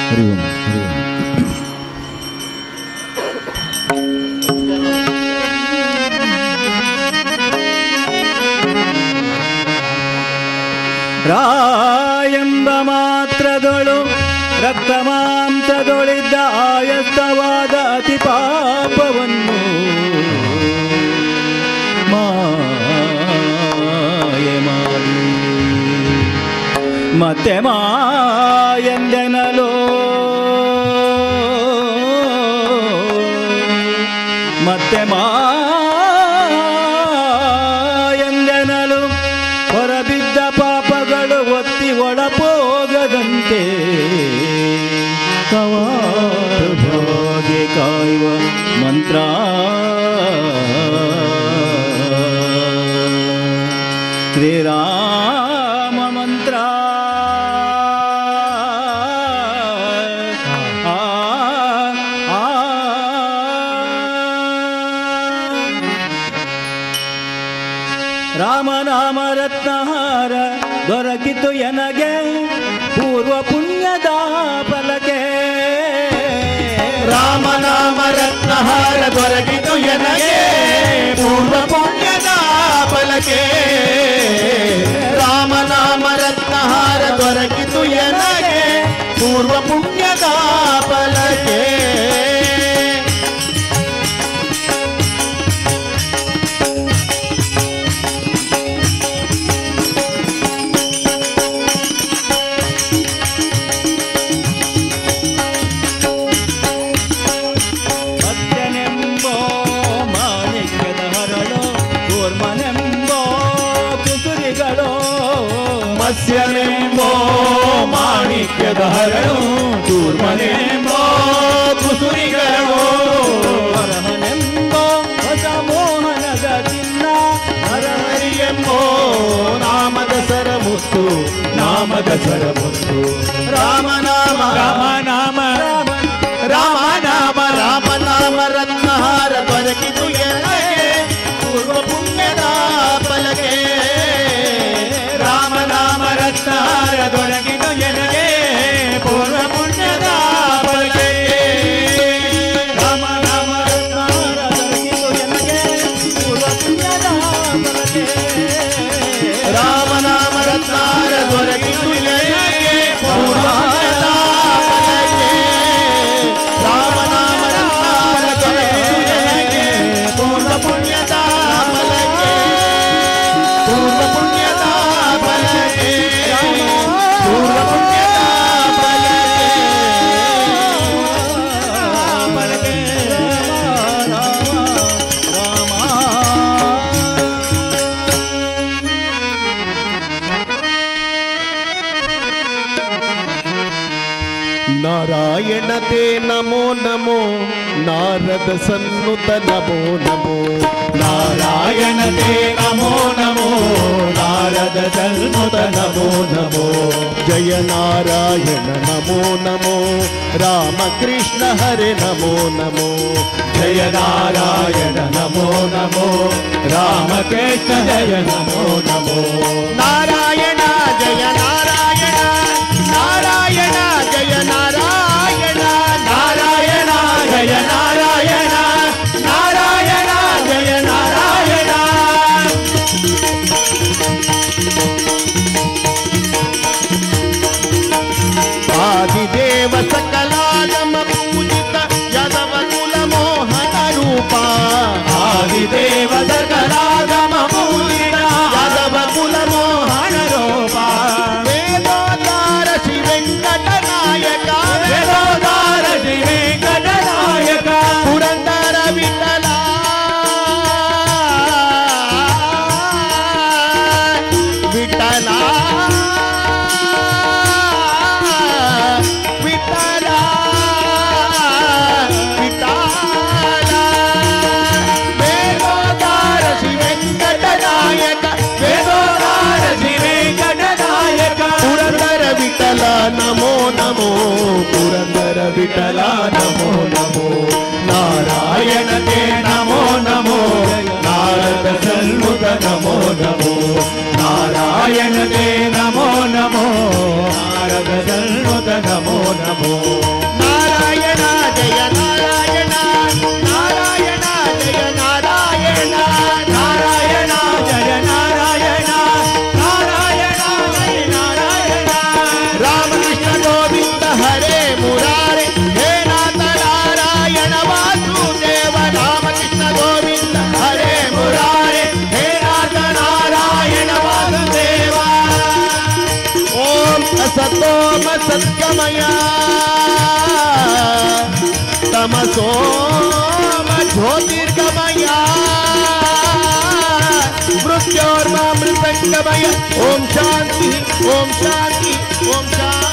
हरि ओम हरि ओम। ರಾಯೆಂಬ ಮಾತ್ರದೊಳು ರಕ್ತ ಮಾಂಸದೊಳಿದ್ದ ಆಯಸ್ತವಾದ ಅತಿ ಪಾಪವನ್ನು ಮಾಯೆ ಮಾಡಿ ಮತ್ತೆ ಮಾಯೆಂದೆನಲು ಮತ್ತೆ ಮಾಯೆಂದೆನಲು ಹೊರಬಿದ್ದ ಪಾಪಗಳು ಒತ್ತಿ ಒಳಪೋಗದಂತೆ ಕವಾಗೆ ಕಾಯುವ ಮಂತ್ರ ಶ್ರೀರಾಮ ಮಂತ್ರ ರಾಮನಾಮ ರತ್ನಹಾರ ದೊರಕಿತು ಎನಗೆ ಪೂರ್ವ ಪುಣ್ಯದ ಫಲಕ್ಕೆ ರಾಮನಾಮ ರತ್ನಹಾರ ದೊರಕಿತು ಎನಗೆ ಪೂರ್ವ ಪುಣ್ಯದ ಫಲಕ್ಕೆ ರಾಮನಾಮ ರತ್ನಹಾರ ದೊರಕಿತು ಎನಗೆ ಪೂರ್ವ ಪುಣ್ಯದ ಫಲಕ್ಕೆ ಮತ್ಸ್ಯನೆಂಬೋ ಮಾಣಿಕ್ಯದ ಹರಳು ಕೂರ್ಮನೆಂಬೋ ಕುಸುರಿಗಳು ಹರಹನೆಂಬೋ ಹೊಸ ಮೋಹನದ ಚಿನ್ನ ಹರಹರಿಯೆಂಬೋ ನಾಮದ ಸರಮುತ್ತು ನಾಮದ ಸರಮುತ್ತು ರಾಮನಾಮ ರಾಮನಾಮ ರಾಮನಾಮ ರಾಮನಾಮ ರತ್ನಹಾರ ದೊರಕಿತು ಎನಗೆ ಪೂರ್ವ ಪುಣ್ಯದ ಫಲಕ್ಕೆ ರಾಮನಾಮ ರತ್ನಹಾರ ದೊರಕಿತು ಎನಗೆ ಪೂರ್ವ ಪುಣ್ಯದ ಫಲಕ್ಕೆ ರಾಮನಾಮ ರತ್ನಹಾರ ದೊರಕಿತು ಎನಗೆ ಪೂರ್ವ ಪುಣ್ಯದ ಫಲಕ್ಕೆ ರಾಮನಾಮ ರತ್ನಹಾರ ದೊರಕಿತು ಎನಗೆ ಪೂರ್ವ ಪುಣ್ಯದ ಫಲಕ್ಕೆ ರಾಮನಾಮ ರತ್ನಹಾರ ದೊರಕಿತು ಎನಗೆ ಪೂರ್ವ ಪುಣ್ಯದ ಫಲಕ್ಕೆ ಪೂರ್ವ ಪುಣ್ಯದ ಫಲಕ್ಕೆ ಪೂರ್ವ ಪುಣ್ಯದ ಫಲಕ್ಕೆ ನಾರಾಯಣತೆ ನಮೋ ನಮೋ ನಾರದ ಸನ್ನುತ ನಮೋ ನಮೋ ನಾರಾಯಣತೆ ನಮೋ ನಮೋ ನಾರದ ಸನ್ನುತ ನಮೋ ನಮೋ ಜಯ ನಾರಾಯಣ ನಮೋ ನಮೋ ರಾಮಕೃಷ್ಣ ಹರೆ ನಮೋ ನಮೋ ಜಯ ನಾರಾಯಣ ನಮೋ ನಮೋ ರಾಮಕೃಷ್ಣ ಜಯ ನಮೋ ನಮೋ ನಾರಾಯಣ ಜಯ ನಾರಾಯಣ ನಾರಾಯಣ ಜಯ ನಾರಾಯಣ ನಾರಾಯಣ ಜಯ ನಾರಾಯಣ ನಾರಾಯಣ ಜಯ ನಾರಾಯಣ ಆದಿದೇವ ಸಕಲಾಗಮ ಪೂಜಿತ ಯಾದವ ಕುಲ ಮೋಹನ ರೂಪ ಆದಿದೇವ ಸಕಲಾಗಮ ಪೂಜಿತ ಯಾದವ ಕುಲ ಮೋಹನ ರೂಪ ವೇದೋದಾರ ಶ್ರೀ ವೆಂಕಟ ನಾಯಕ ವೇದೋದಾರ ಶ್ರೀ ವೆಂಕಟ ನಾಯಕ ಪುರಂದರ ವಿಠಲ ವಿಠಲ ವಿಠಲ ವಿಠಲ ವೇದೋದಾರ ಶ್ರೀ ವೆಂಕಟ ನಾಯಕ ವೇದೋದಾರ ಶ್ರೀ ವೆಂಕಟ ನಾಯಕ ಪುರಂದರ ವಿಠಲ ನಮೋ ನಮೋ ಪುರಂದರ ವಿಠಲ ನಮೋ ನಮೋ ನಾರಾಯಣತೆ ನಮೋ ನಮೋ ನಾರದ ಸನ್ನುತ ನಮೋ ನಮೋ ನಾರಾಯಣತೆ ನಮೋ ನಮೋ ನಾರದ ಸನ್ನುತ ನಮೋ ನಮೋ सोम सत्कमय तमसोम ज्योतिर्गमय मृत्योर्मामृतंगमय ओम शांति ओम शांति ओम शांति।